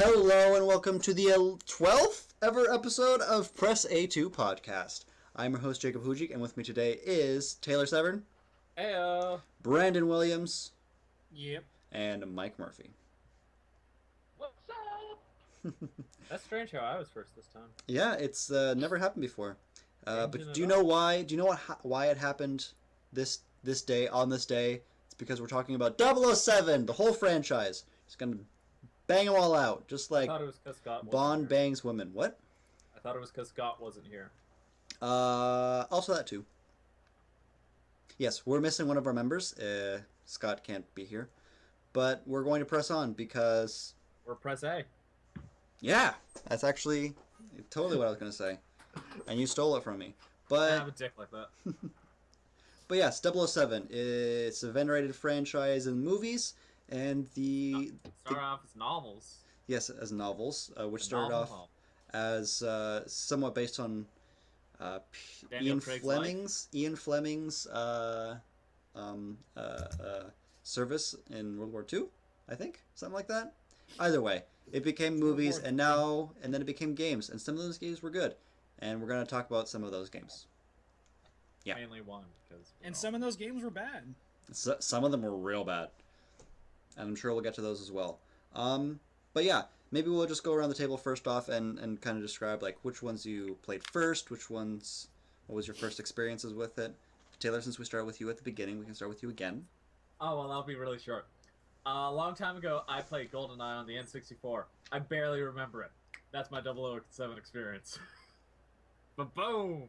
Hello and welcome to the 12th ever episode of Press A2 Podcast. I'm your host Jacob Hujik, and with me today is Taylor Severn, Heyo. Brandon Williams, Yep. and Mike Murphy. What's up? That's strange how I was first this time. Yeah, it's never happened before. But do you it know why? Do you know why it happened this day on this day? It's because we're talking about 007, the whole franchise. It's gonna bang them all out, just I like thought it was because Scott wasn't Bond here. bangs women. What? I thought it was because Scott wasn't here. Also that too. Yes, we're missing one of our members. Scott can't be here, but we're going to press on because We're Press A. yeah, that's actually totally what I was going to say, and you stole it from me. I have But a dick like that. but yes, 007. It's a venerated franchise in movies, and Start off as novels. yes, as novels, which A started novel off novel. as somewhat based on Daniel Craig's life. Ian Fleming's service in World War II, I think, something like that. Either way, it became movies, and then it became games, and some of those games were good, and we're going to talk about some of those games. Yeah. Mainly one. And some of those games were bad. Some of them were real bad, and I'm sure we'll get to those as well. But yeah, maybe we'll just go around the table first off and kind of describe like which ones you played first, what was your first experiences with it. Taylor, since we started with you at the beginning, we can start with you again. Oh, well, I'll be really short. A long time ago, I played GoldenEye on the N64. I barely remember it. That's my 007 experience. But boom!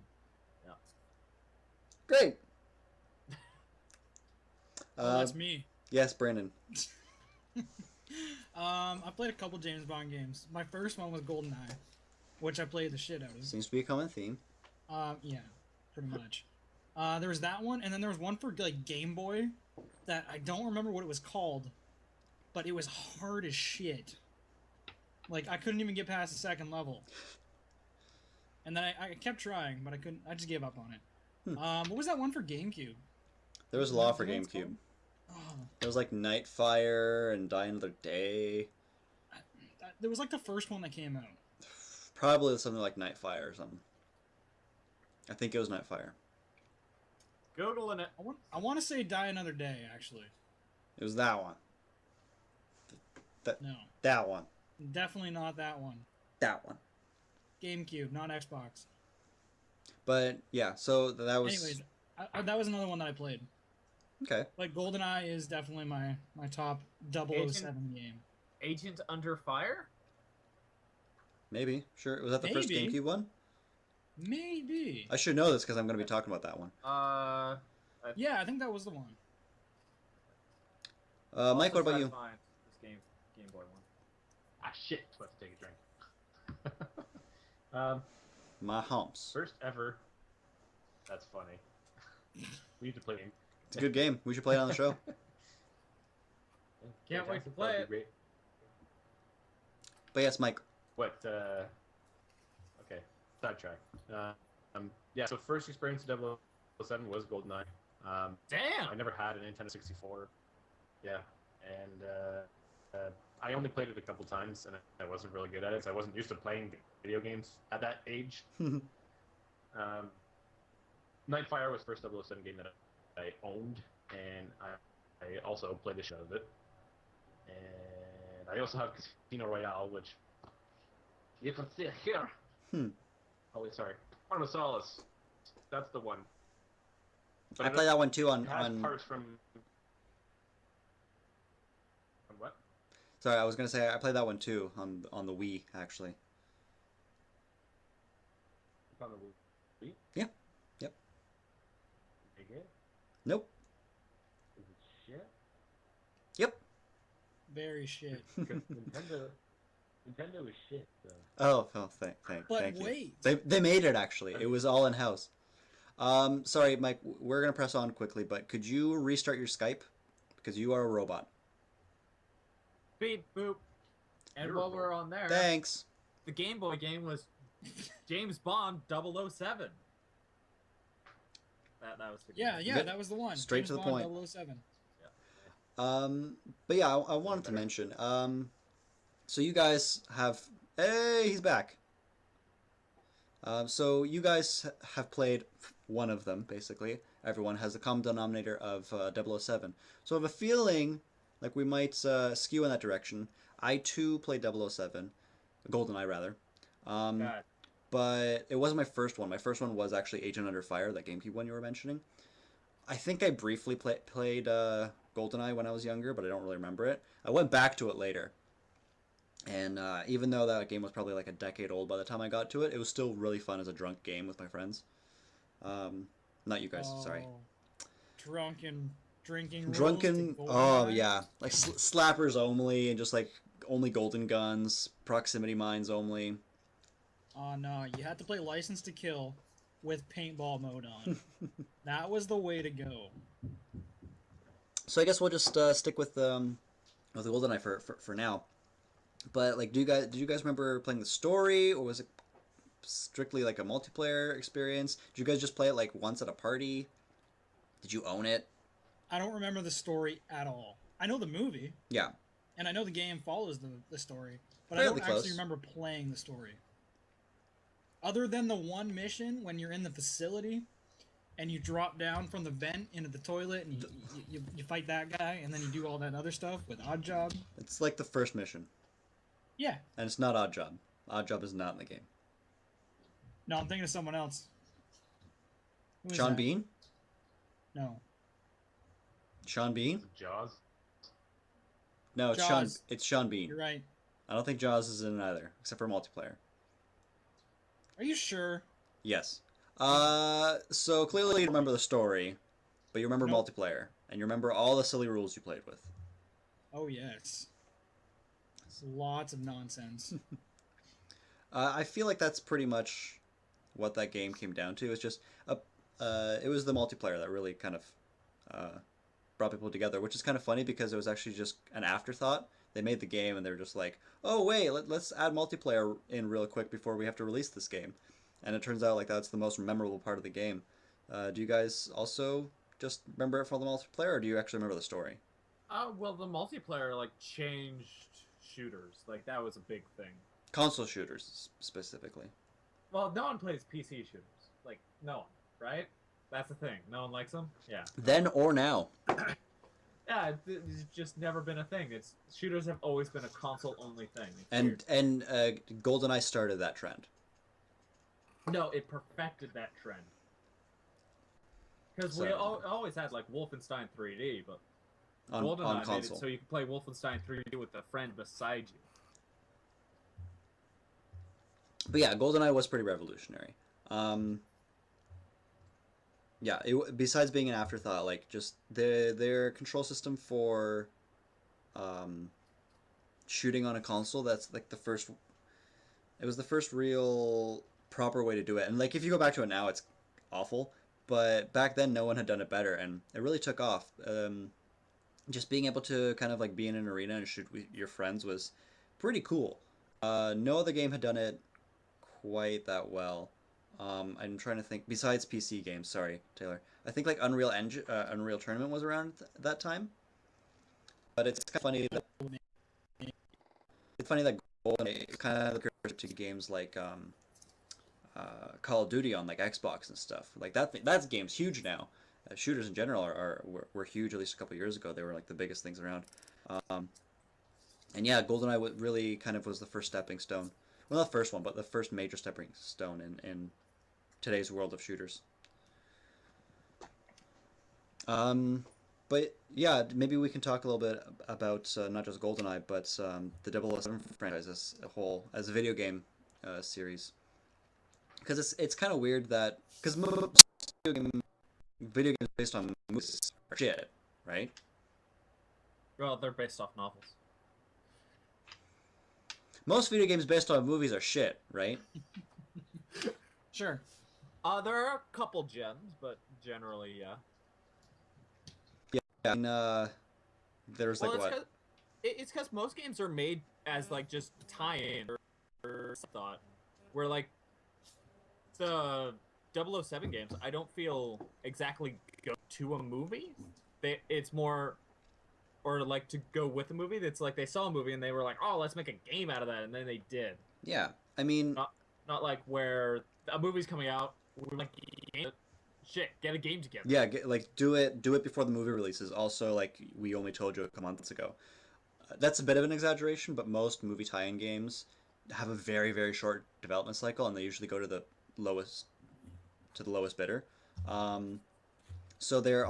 Yeah. Great. That's me. Yes, Brandon. I played a couple James Bond games. My first one was GoldenEye, which I played the shit out of. Seems to be a common theme. Yeah, pretty much. There was that one, and then there was one for like Game Boy that I don't remember what it was called, but it was hard as shit. Like I couldn't even get past the second level. And then I kept trying, but I couldn't. I just gave up on it. What was that one for GameCube? There was a lot for You know what it's GameCube. called? Oh, There was like Nightfire and Die Another Day. there was like the first one that came out. Probably something like Nightfire or something. I think it was Nightfire. Googling it. I want to say Die Another Day, actually. It was that one. No, That one. definitely not that one. That one. GameCube, not Xbox. But yeah, so that was Anyways, that was another one that I played. okay. Like GoldenEye is definitely my top 007 game. Agent Under Fire? Maybe. Sure. Was that the first Maybe. GameCube one? Maybe. I should know this because I'm going to be talking about that one. Yeah, I think that was the one. Mike, what about you? This Game Boy one. Ah, shit. Let's take a drink. My humps. First ever. That's funny. We need to play it. It's a good game. We should play it on the show. Can't wait to play it. Great. But yes, Mike. What? Okay. Sidetrack. Yeah. So first experience of 007 was GoldenEye. I Damn! never had a Nintendo 64. Yeah, and I only played it a couple times, and I wasn't really good at it. So I wasn't used to playing video games at that age. Nightfire was the first 007 game that I owned, and I also played the shit out of it. And I also have Casino Royale, which you can see here. Oh, wait, sorry. Quantum of Solace. That's the one. But I played that one too it has on parts from what? Sorry, I was going to say I played that one too on the Wii actually. On the Wii? Yeah. Yep. Is it good? Nope. Is it shit? Yep. Very shit. Because Nintendo is shit, so. But thank you. wait. They made it actually. It was all in house. Sorry, Mike. We're gonna press on quickly, but could you restart your Skype because you are a robot? Beep, boop. And You're while a we're on there, Thanks. the Game Boy game was James Bond 007. That was the game. Yeah, that was the one. Straight James to the Bond point. 007. But yeah, I wanted to mention. So you guys have. Hey, he's back. So you guys have played one of them, basically. Everyone has a common denominator of 007. So I have a feeling like we might skew in that direction. I too played 007, GoldenEye rather. Um, God. but it wasn't my first one. My first one was actually Agent Under Fire, that GameCube one you were mentioning. I think I briefly played GoldenEye when I was younger, but I don't really remember it. I went back to it later. And even though that game was probably like a decade old by the time I got to it, it was still really fun as a drunk game with my friends. Not you guys, sorry. Drunken drinking rules Drunken, to oh GoldenEye. yeah, like slappers only, and just like only golden guns, proximity mines only. Oh no, you had to play License to Kill with paintball mode on. That was the way to go. So I guess we'll just stick with the GoldenEye for now. But like, did you guys remember playing the story, or was it strictly like a multiplayer experience? Did you guys just play it like once at a party? Did you own it? I don't remember the story at all. I know the movie, Yeah, and I know the game follows the story, but I fairly don't close. actually remember playing the story. Other than the one mission when you're in the facility and you drop down from the vent into the toilet and you fight that guy, and then you do all that other stuff with Odd Job. It's like the first mission, Yeah. and it's not Odd Job. Odd Job is not in the game. No, I'm thinking of someone else. Who is Sean that? Bean? No. Sean Bean? Jaws. No, it's Jaws. It's Sean Bean. You're right. I don't think Jaws is in it either, except for multiplayer. Are you sure? Yes. So clearly you remember the story, but you remember Nope. multiplayer, and you remember all the silly rules you played with. Oh, yes. Lots of nonsense. I feel like that's pretty much what that game came down to. It's just it was the multiplayer that really kind of brought people together, which is kind of funny because it was actually just an afterthought. They made the game and they were just like, oh wait, let's add multiplayer in real quick before we have to release this game. And it turns out like that's the most memorable part of the game. Do you guys also just remember it for the multiplayer, or do you actually remember the story? Well, the multiplayer like changed shooters. Like that was a big thing. Console shooters specifically. Well, no one plays PC shooters. Like no one, right? That's the thing. No one likes them. Yeah. Then or now. Yeah, it's just never been a thing. It's shooters have always been a console-only thing. It's And weird. GoldenEye started that trend. No, it perfected that trend. Because So- we always had like Wolfenstein 3D, but On GoldenEye made console. it so you could play Wolfenstein 3D with a friend beside you. But yeah, GoldenEye was pretty revolutionary. Yeah, besides being an afterthought, like just their control system for shooting on a console, that's like the first. It was the first real proper way to do it, and like if you go back to it now, it's awful. But back then, no one had done it better, and it really took off. Just being able to kind of like be in an arena and shoot with your friends was pretty cool. No other game had done it quite that well. I'm trying to think. Besides PC games, sorry, Taylor. I think like Unreal Tournament was around that time. But it's kind of funny that GoldenEye is kind of the to games like Call of Duty on like Xbox and stuff. Like that game's huge now. Shooters in general were huge. At least a couple years ago, they were like the biggest things around. And yeah, GoldenEye really kind of was the first stepping stone. Well, not the first one, but the first major stepping stone in today's world of shooters. But yeah, maybe we can talk a little bit about not just GoldenEye, but the 007 franchise as a whole, as a video game series. Because it's kind of weird that because video games based on movies are shit, right? Well, they're based off novels. Most video games based on movies are shit, right? Sure. There are a couple gems, but generally, yeah. Yeah, and there's like what? It's because most games are made as like just tie-in or thought, where like the 007 games, I don't feel exactly go to a movie. It's more or like to go with the movie. It's like they saw a movie and they were like, "Oh, let's make a game out of that," and then they did. Yeah, I mean, Not like where a movie's coming out, we're like, shit, get a game together. yeah, like do it before the movie releases. Also, like we only told you a couple months ago. That's a bit of an exaggeration, but most movie tie-in games have a very very short development cycle, and they usually go to the lowest bidder. Um, so they're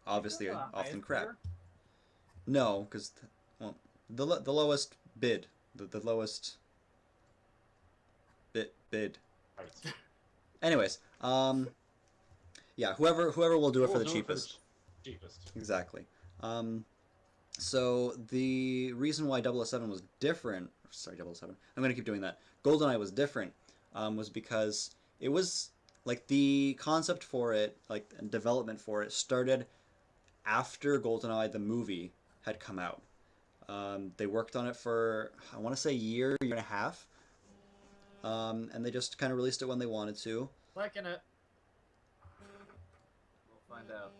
obviously often crap. No, because well, the lowest bid, the lowest bid. Right. Anyways, yeah, whoever will do it for the We'll do cheapest. Cheapest. Exactly. So the reason why 007 was different, sorry, 007, I'm going to keep doing that. GoldenEye was different, was because it was like the concept for it, like development for it, started after GoldenEye the movie had come out. They worked on it for, I want to say, year and a half, and they just kind of released it when they wanted to. Liking it. We'll find out.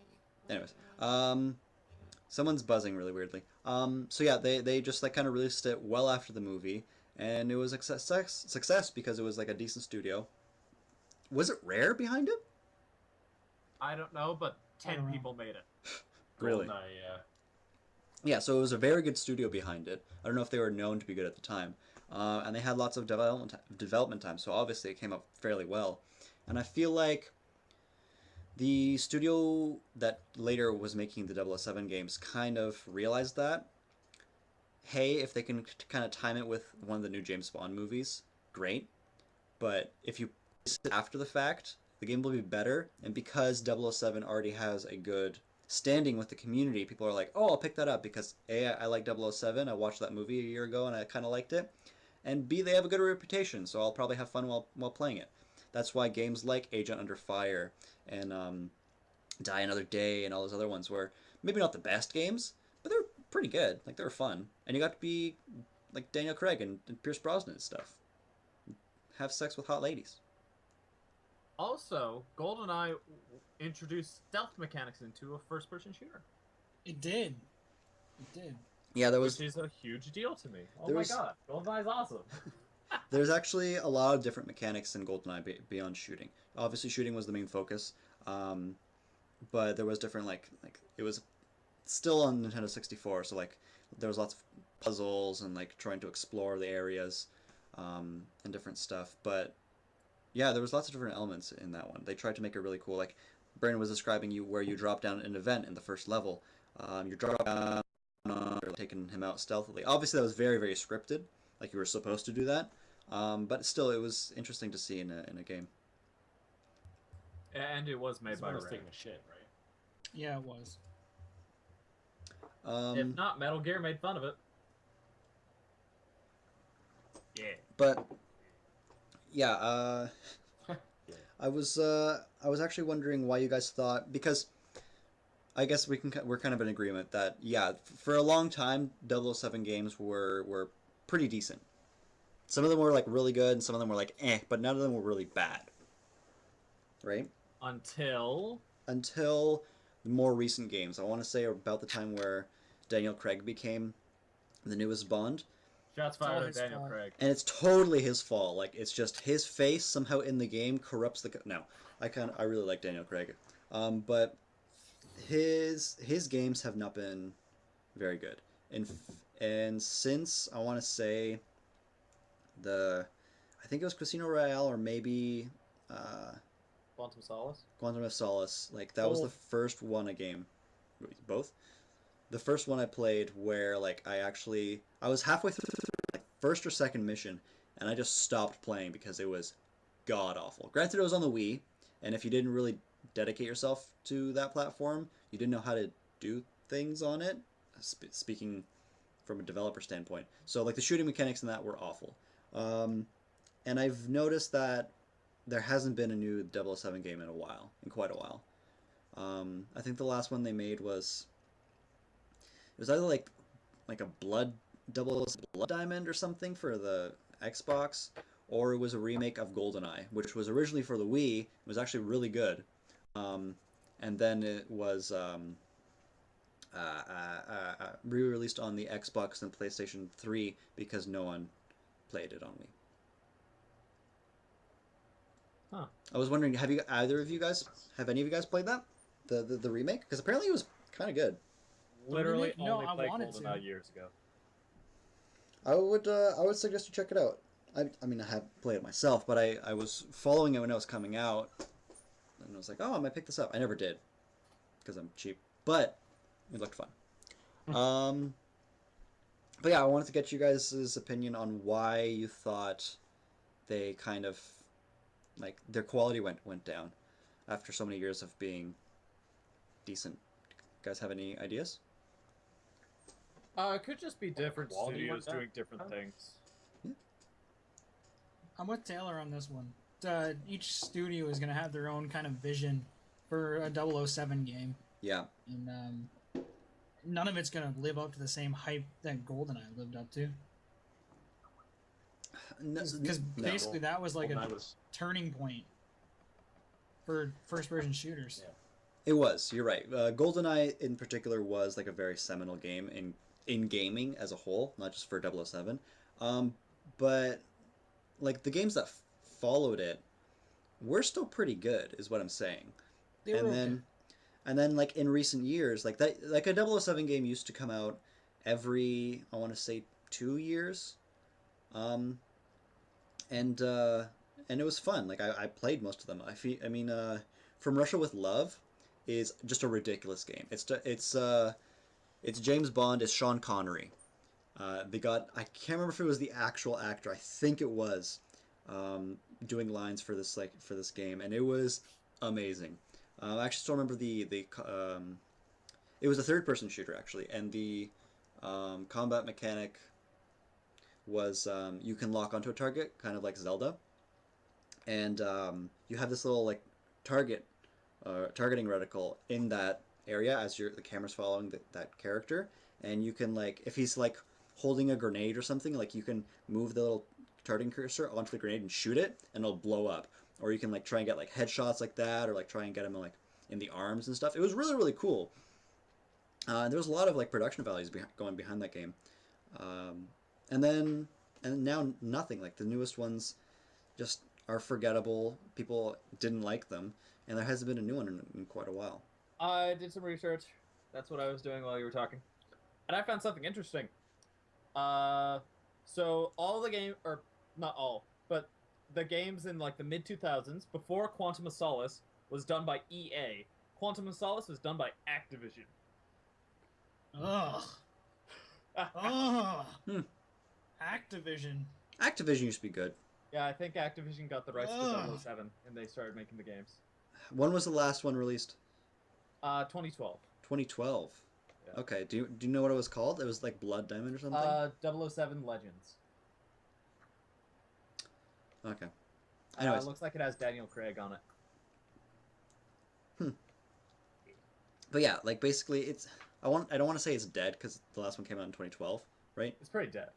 Anyways, someone's buzzing really weirdly. So yeah, they just like kind of released it well after the movie, and it was a success because it was like a decent studio. Was it Rare behind it? I don't know, but I don't 10 know. people made it. Really? GoldenEye, Yeah, so it was a very good studio behind it. I don't know if they were known to be good at the time, and they had lots of development time. So obviously it came up fairly well, and I feel like the studio that later was making the 007 games kind of realized that, hey, if they can kind of time it with one of the new James Bond movies, great. But if you release it after the fact, the game will be better. And because 007 already has a good standing with the community, people are like, oh, I'll pick that up because A, I like 007. I watched that movie a year ago and I kind of liked it. And B, they have a good reputation, so I'll probably have fun while playing it. That's why games like Agent Under Fire and Die Another Day and all those other ones were maybe not the best games, but they're pretty good. Like they were fun, and you got to be like Daniel Craig and Pierce Brosnan and stuff. Have sex with hot ladies. Also, GoldenEye introduced stealth mechanics into a first-person shooter. It did. It did. Yeah, there was Which is a huge deal to me. Oh There my was- god, GoldenEye's awesome. there's actually a lot of different mechanics in GoldenEye beyond shooting. Obviously, shooting was the main focus, but there was different like it was still on Nintendo 64, so like there was lots of puzzles and like trying to explore the areas and different stuff. But yeah, there was lots of different elements in that one. They tried to make it really cool. Like Brandon was describing you where you drop down an event in the first level. You drop down, taking him out stealthily. Obviously, that was very very scripted. Like you were supposed to do that. But still, it was interesting to see in a game. And it was made this by one was Rare. taking a shit, right? Yeah, it was. If not, Metal Gear made fun of it. Yeah. But yeah, Yeah. I was actually wondering why you guys thought, because I guess we're kind of in agreement that yeah, for a long time 007 games were pretty decent. Some of them were like really good and some of them were like but none of them were really bad. Right? Until Until the more recent games. I want to say about the time where Daniel Craig became the newest Bond. shots all fired at his Daniel fault. Craig. And it's totally his fault. Like it's just his face somehow in the game corrupts the. No, I really like Daniel Craig, but his games have not been very good. And since I want to say I think it was Casino Royale or maybe Quantum Solace. Quantum of Solace. Like that was the first one both. The first one I played where like I was halfway through like first or second mission and I just stopped playing because it was god awful. Granted, it was on the Wii, and if you didn't really dedicate yourself to that platform, you didn't know how to do things on it. Speaking from a developer standpoint, so like the shooting mechanics in that were awful. And I've noticed that there hasn't been a new 007 game in quite a while. I think the last one they made was either like a Blood Diamond or something for the Xbox, or it was a remake of GoldenEye, which was originally for the Wii. It was actually really good, and then it was re-released on the Xbox and PlayStation 3 because no one played it on Wii. Huh. I was wondering, have any of you guys played that? The remake? Because apparently it was kind of good. Literally remake? No, only I played wanted to. GoldenEye years ago. I would suggest you check it out. I mean, I have played it myself, but I was following it when it was coming out, and I was like, oh, I might pick this up. I never did, because I'm cheap, but it looked fun. But yeah, I wanted to get you guys' opinion on why you thought they kind of, like, their quality went down after so many years of being decent. You guys have any ideas? It could just be different Quality studios went down. doing different things. I'm with Taylor on this one. Each studio is going to have their own kind of vision for a 007 game. Yeah. And none of it's going to live up to the same hype that GoldenEye lived up to. Because basically that was like a turning point for first-person shooters. Yeah. It was. You're right. GoldenEye in particular was like a very seminal game in gaming as a whole, not just for 007. But like the games that followed it were still pretty good, is what I'm saying. They were okay. And then like in recent years, like a 007 game used to come out every, I want to say, 2 years. And it was fun. Like I played most of them. I mean, From Russia with Love is just a ridiculous game. It's James Bond. It's Sean Connery. They got, I can't remember if it was the actual actor. I think it was, doing lines for this game, and it was amazing. I actually still remember it was a third person shooter actually, and the combat mechanic was, you can lock onto a target, kind of like Zelda, and you have this little like targeting reticle in that area as the camera's following that character, and you can, like, if he's like holding a grenade or something, like you can move the little targeting cursor onto the grenade and shoot it, and it'll blow up. Or you can like try and get like headshots like that, or like try and get him like in the arms and stuff. It was really, really cool. There was a lot of like production values going behind that game. And now nothing. Like the newest ones just are forgettable. People didn't like them, and there hasn't been a new one in quite a while. I did some research. That's what I was doing while you were talking, and I found something interesting. So all the game, or not all, but the games in like the mid 2000s before Quantum of Solace was done by EA. Quantum of Solace was done by Activision. Ugh. Ugh. Activision. Activision used to be good. Yeah, I think Activision got the rights to 007 and they started making the games. When was the last one released? 2012. 2012. Yeah. Okay. Do you know what it was called? It was like Blood Diamond or something. 007 Legends. Okay. Anyways, looks like it has Daniel Craig on it. But yeah, like basically, I don't want to say it's dead because the last one came out in 2012, right? It's pretty dead.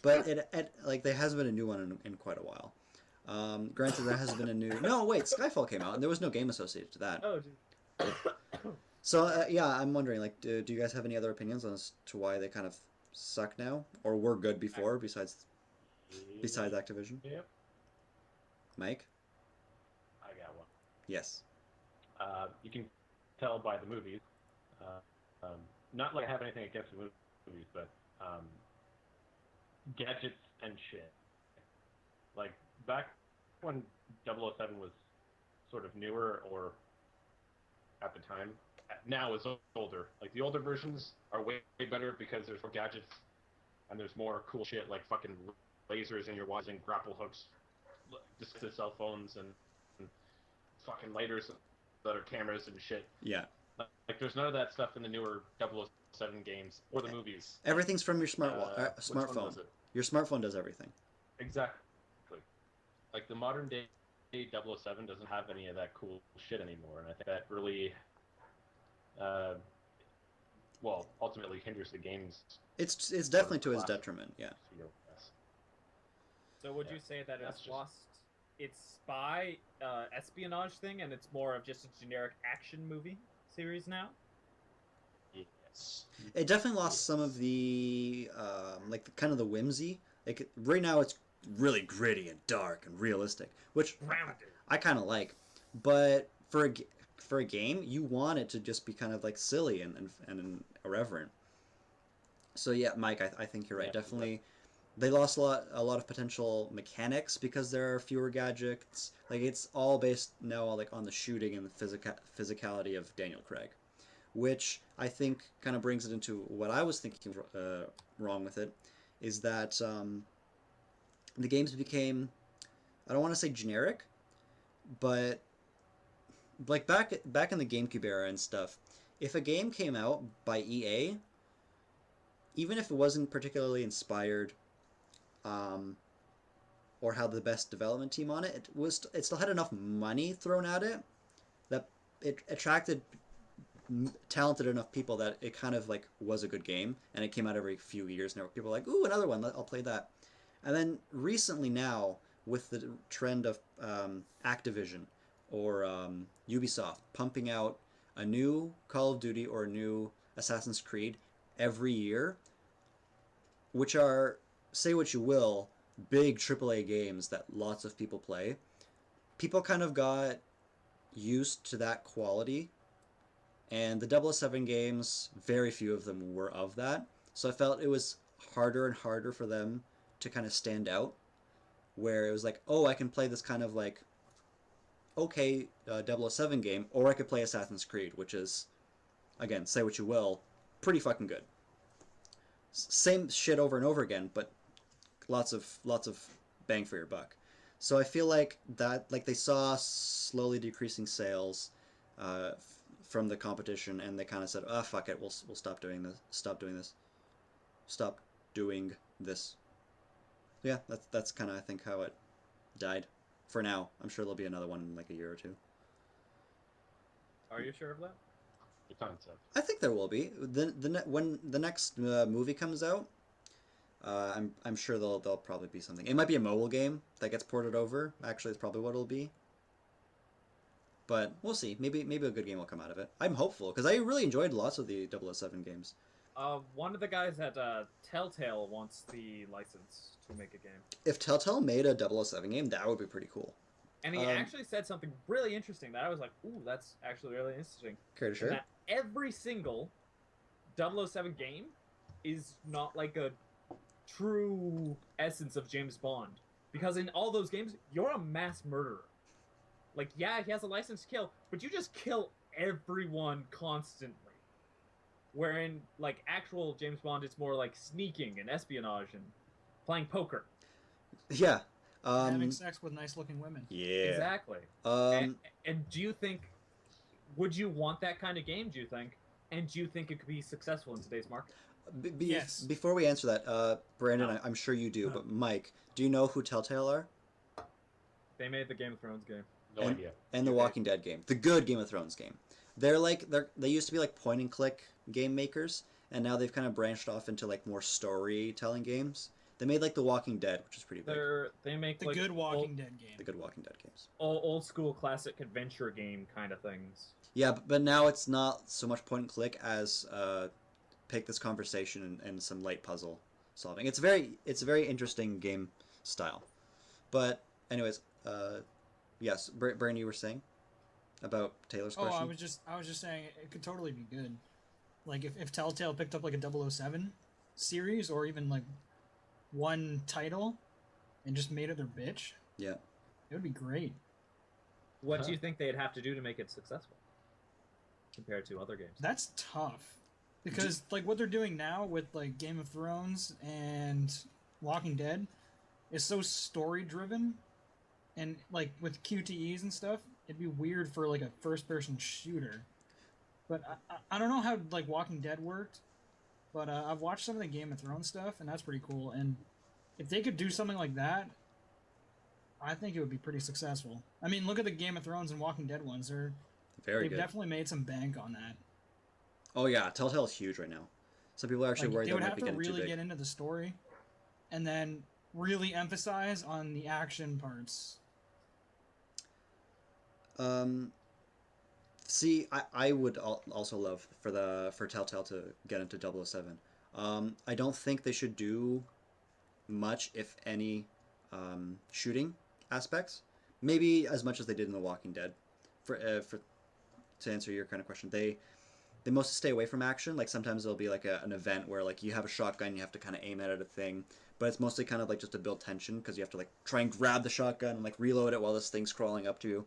But like there hasn't been a new one in quite a while. Granted, there hasn't been a new. No, wait, Skyfall came out and there was no game associated to that. Oh, dude. So yeah, I'm wondering, like, do you guys have any other opinions as to why they kind of suck now, or were good before, besides Activision? Yep. Mike? I got one. Yes. You can tell by the movies. Not like I have anything against the movies, but gadgets and shit. Like back when 007 was sort of newer, or at the time, now is older. Like the older versions are way better because there's more gadgets and there's more cool shit like fucking lasers in your watch and grapple hooks, just to cell phones and fucking lighters that are cameras and shit. Yeah. Like there's none of that stuff in the newer 007 games or the movies. Everything's from your smartphone. Your smartphone does everything. Exactly. Like the modern day 007 doesn't have any of that cool shit anymore, and I think that really, ultimately hinders the game's. It's definitely to his detriment. Yeah. So would you say that it's lost its spy espionage thing, and it's more of just a generic action movie series now? Yes. It definitely lost some of the like kind of the whimsy. Like right now, it's really gritty and dark and realistic, which Grounded. I kind of like. But for a game, you want it to just be kind of like silly and irreverent. So yeah, Mike, I think you're right. Yeah, Definitely, they lost a lot of potential mechanics because there are fewer gadgets. Like it's all based now like on the shooting and the physicality of Daniel Craig, which I think kind of brings it into what I was thinking wrong with it, is that the games became, I don't want to say generic, but like back in the GameCube era and stuff, if a game came out by EA, even if it wasn't particularly inspired, um, or had the best development team on it, it still had enough money thrown at it that it attracted talented enough people that it kind of like was a good game, and it came out every few years now. People were like, ooh, another one, I'll play that. And then recently now, with the trend of Activision or Ubisoft pumping out a new Call of Duty or a new Assassin's Creed every year, which are, say what you will, big AAA games that lots of people play, people kind of got used to that quality. And the 007 games, very few of them were of that. So I felt it was harder and harder for them to kind of stand out. Where it was like, oh, I can play this kind of like, okay, 007 game, or I could play Assassin's Creed, which is, again, say what you will, pretty fucking good. Same shit over and over again, but lots of bang for your buck. So I feel like that, like they saw slowly decreasing sales from the competition, and they kind of said, "Ah, oh, fuck it, we'll stop doing this. Stop doing this. Stop doing this." So yeah, that's kind of I think how it died. For now, I'm sure there'll be another one in like a year or two. Are you sure of that? The concept. I think there will be. When the next movie comes out, I'm sure there'll probably be something. It might be a mobile game that gets ported over. Actually, it's probably what it'll be. But we'll see. Maybe a good game will come out of it. I'm hopeful because I really enjoyed lots of the 007 games. One of the guys at Telltale wants the license to make a game. If Telltale made a 007 game, that would be pretty cool. And he actually said something really interesting that I was like, ooh, that's actually really interesting. Care to share? That every single 007 game is not like a true essence of James Bond. Because in all those games, you're a mass murderer. Like, yeah, he has a license to kill, but you just kill everyone constantly. Wherein, like, actual James Bond, it's more like sneaking and espionage and playing poker. Yeah. Having sex with nice-looking women. Yeah. Exactly. And do you think, would you want that kind of game, do you think? And do you think it could be successful in today's market? Yes. Before we answer that, Brandon, I'm sure you do, but Mike, do you know who Telltale are? They made the Game of Thrones game. No idea. And the Walking Dead game, the good Game of Thrones game. They used to be like point and click game makers, and now they've kind of branched off into like more storytelling games. They made like The Walking Dead, which is pretty big. They make The like good Walking Dead game. The good Walking Dead games. Old school classic adventure game kind of things. Yeah, but now it's not so much point and click as pick this conversation and some light puzzle solving. It's a very interesting game style. But anyways, yes, Brandon, you were saying about Taylor's question? I was just saying it could totally be good. Like if Telltale picked up like a 007 series or even like one title and just made it their bitch. Yeah. It would be great. What do you think they'd have to do to make it successful compared to other games? That's tough. Because like what they're doing now with like Game of Thrones and Walking Dead is so story driven, and like with QTEs and stuff, it'd be weird for like a first person shooter. But I don't know how like Walking Dead worked, but I've watched some of the Game of Thrones stuff, and that's pretty cool. And if they could do something like that, I think it would be pretty successful. I mean, look at the Game of Thrones and Walking Dead ones. They've definitely made some bank on that. Oh yeah, Telltale's huge right now. Some people are actually worried they would might have be to getting too really big. get into the story, and then really emphasize on the action parts. See, I would also love for Telltale to get into 007. I don't think they should do much, if any, shooting aspects. Maybe as much as they did in The Walking Dead. For to answer your kind of question, they mostly stay away from action. Like sometimes there'll be like an event where like you have a shotgun, you have to kind of aim it at a thing, but it's mostly kind of like just to build tension because you have to like try and grab the shotgun and like reload it while this thing's crawling up to you.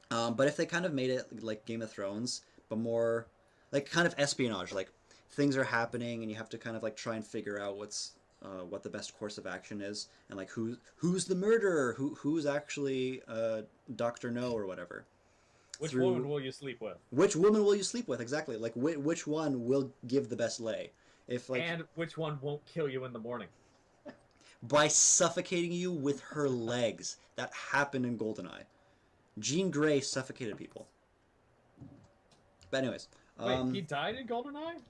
But if they kind of made it like Game of Thrones, but more like kind of espionage, like things are happening and you have to kind of like try and figure out what the best course of action is, and like who's the murderer, who's actually Doctor No or whatever. Which woman will you sleep with? Which woman will you sleep with? Exactly. Like which one will give the best lay? If like And which one won't kill you in the morning? by suffocating you with her legs. That happened in GoldenEye. Jean Grey suffocated people. But anyways, Wait, he died in GoldenEye?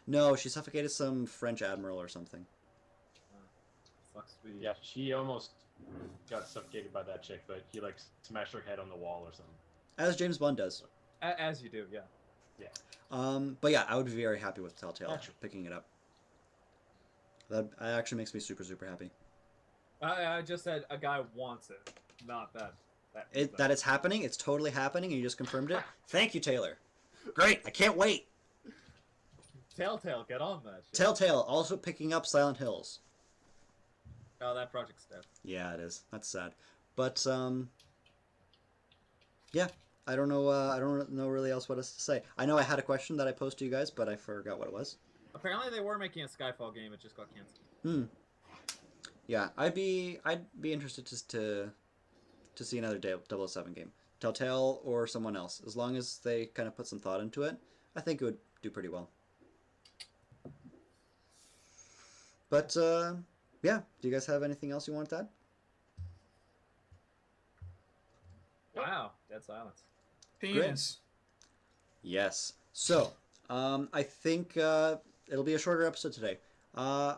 no, she suffocated some French admiral or something. Sucks to be. Yeah, she almost got suffocated by that chick, but he like smashed her head on the wall or something. As James Bond does. As you do, yeah. But yeah, I would be very happy with Telltale Gotcha. picking it up. That actually makes me super, super happy. I just said a guy wants it, not that. That it's happening. It's totally happening, and you just confirmed it. Thank you, Taylor. Great. I can't wait. Telltale, get on that shit. Telltale also picking up Silent Hills. Oh, that project's dead. Yeah, it is. That's sad. But yeah, I don't know. I don't know really else what else to say. I know I had a question that I posed to you guys, but I forgot what it was. Apparently, they were making a Skyfall game. It just got canceled. Yeah, I'd be interested to see another 007 game. Telltale or someone else. As long as they kind of put some thought into it, I think it would do pretty well. But yeah, do you guys have anything else you want to add? Wow, dead silence. Penis. Yes. So, I think it'll be a shorter episode today. Yeah.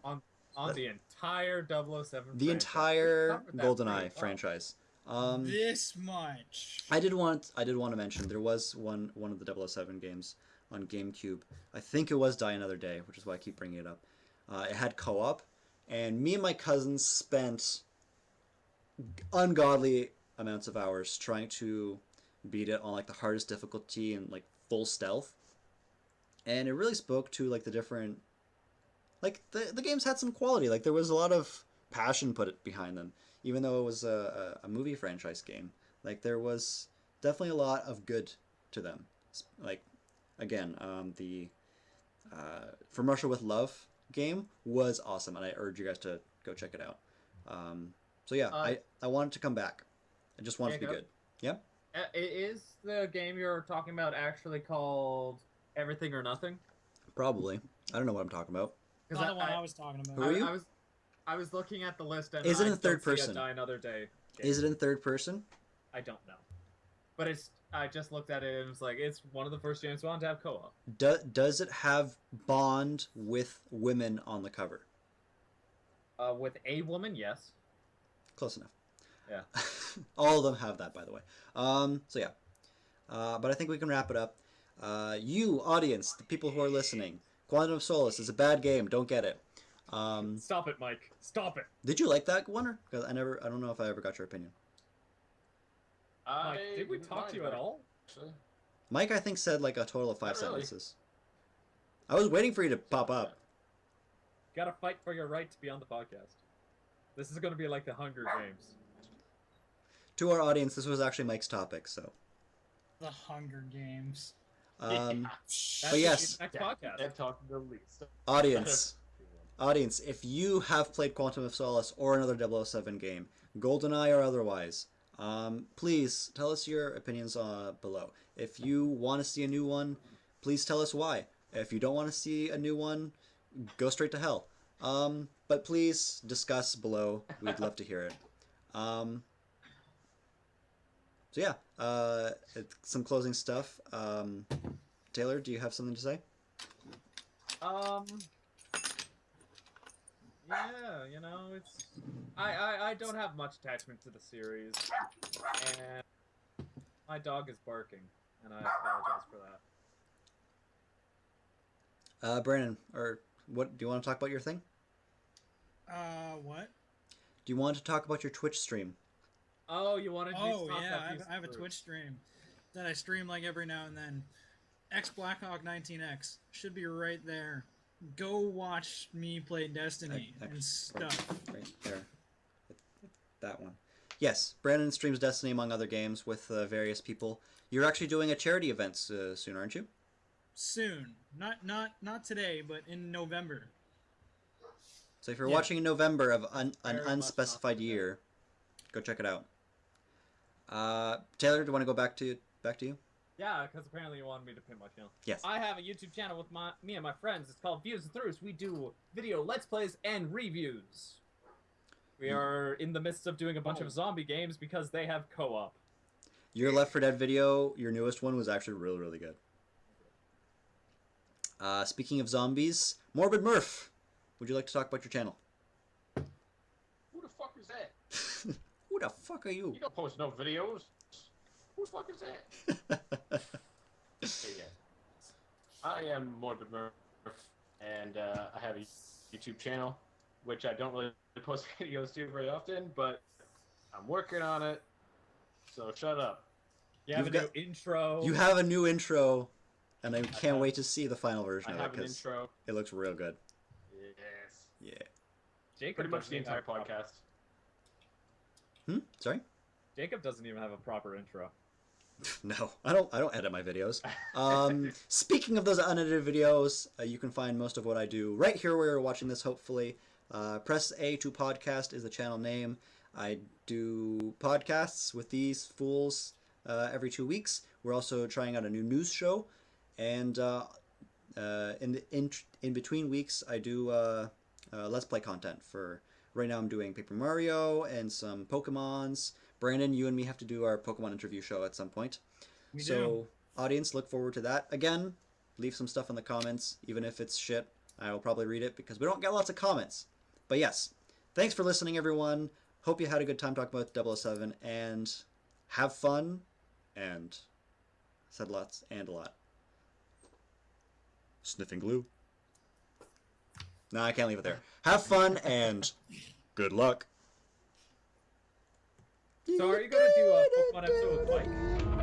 On the entire 007 The franchise. entire Covered that pretty GoldenEye well. franchise. This much. I did want to mention there was one of the 007 games on GameCube. I think it was Die Another Day, which is why I keep bringing it up. It had co-op, and me and my cousins spent ungodly amounts of hours trying to beat it on like the hardest difficulty and like full stealth. And it really spoke to like the different, like the games had some quality. Like there was a lot of passion put behind them, even though it was a movie franchise game. Like there was definitely a lot of good to them. Like again, the From Russia with Love game was awesome, and I urge you guys to go check it out. So yeah, I want it to come back. I just want it to be good. Yeah. Is the game you're talking about actually called Everything or Nothing? Probably. I don't know what I'm talking about. Not the one I was talking about. Who are you? I was looking at the list and Is it in I third don't see a person? Die Another Day game. Is it in third person? I don't know, but I just looked at it and it's like it's one of the first James Bond to have co-op. Does it have Bond with women on the cover? With a woman, yes. Close enough. Yeah. All of them have that, by the way. So yeah. But I think we can wrap it up. You, audience, the people who are listening, Quantum of Solace is a bad game. Don't get it. Stop it, Mike. Stop it. Did you like that one? Because I don't know if I ever got your opinion. Mike, did we didn't talk to you mind at it, all? actually. Mike, I think, said like a total of 5 Not really. sentences. I was waiting for you to pop up. Gotta fight for your right to be on the podcast. This is gonna be like the Hunger Games. To our audience, this was actually Mike's topic, so. The Hunger Games. That's But yes. the next podcast. And talking to least. Audience, if you have played Quantum of Solace or another 007 game, GoldenEye or otherwise, please tell us your opinions below. If you want to see a new one, please tell us why. If you don't want to see a new one, go straight to hell. But please discuss below. We'd love to hear it. So yeah, some closing stuff. Taylor, do you have something to say? Yeah. Yeah, you know, it's I don't have much attachment to the series, and my dog is barking, and I apologize for that. Brandon, or what? Do you want to talk about your thing? What? Do you want to talk about your Twitch stream? Oh, you wanted me to Oh talk yeah, about I have a Twitch stream that I stream like every now and then. X Blackhawk 19X should be right there. Go watch me play Destiny and stuff. Right there. That one. Yes, Brandon streams Destiny among other games with various people. You're actually doing a charity event soon, aren't you? Soon, not today, but in November. So if you're Yeah. watching in November of an Very much unspecified not today. year, go check it out. Taylor, do you want to go back to you? Yeah, because apparently you wanted me to pin my channel. Yes. I have a YouTube channel with me and my friends. It's called Views and Throughs. We do video let's plays and reviews. We are in the midst of doing a bunch of zombie games because they have co-op. Your Left 4 Dead video, your newest one, was actually really, really good. Speaking of zombies, Morbid Murph, would you like to talk about your channel? Who the fuck is that? Who the fuck are you? You don't post no videos. Who the fuck is that? Okay, yeah. I am Morbid Murph, and I have a YouTube channel, which I don't really post videos to very often, but I'm working on it, so shut up. You have You've a got- new intro. You have a new intro, and I can't wait to see the final version I of have it an because intro. it looks real good. Yes. Yeah. Jacob Pretty much doesn't the even entire have a proper- podcast. Sorry? Jacob doesn't even have a proper intro. No, I don't edit my videos. Speaking of those unedited videos, you can find most of what I do right here where you're watching this, hopefully. Press A to podcast is the channel name. I do podcasts with these fools every 2 weeks. We're also trying out a new news show. And in between weeks, I do Let's Play content for... Right now I'm doing Paper Mario and some Pokemons. Brandon, you and me have to do our Pokemon interview show at some point. We So, do. audience, look forward to that. Again, leave some stuff in the comments, even if it's shit. I will probably read it because we don't get lots of comments. But yes, thanks for listening, everyone. Hope you had a good time talking about 007, and have fun, and said lots and a lot. Sniffing glue. No, I can't leave it there. Have fun, and good luck. So are you going to do a Pokemon episode with Mike?